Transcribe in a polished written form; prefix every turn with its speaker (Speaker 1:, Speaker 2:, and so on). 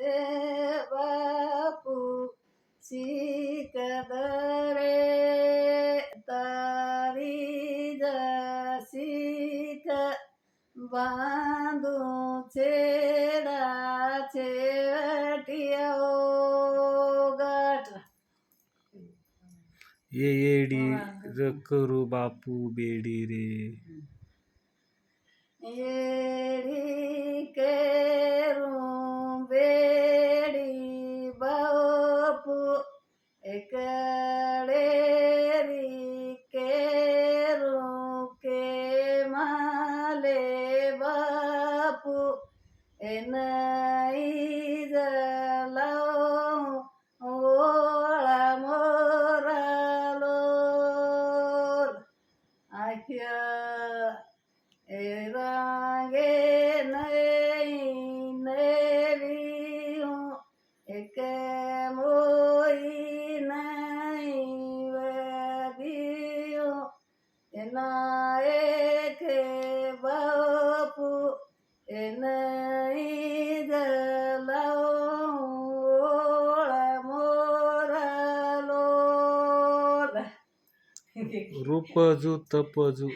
Speaker 1: रे बापू शिकत रे तारी शिक बांधू छेडा छेवटिया गाठ
Speaker 2: ये येडी र करू बापू बेडी रे
Speaker 1: येडी केरू बेडी बापू एकड़े री केरू के माले बापू एनाई जलाओ ओळा मोरालो आख्या रांगे नई नेलियो एक मोई नई वदियो एना एक बापू एनाई जलाओ ओळा मोरालो
Speaker 2: रूपजू तपजू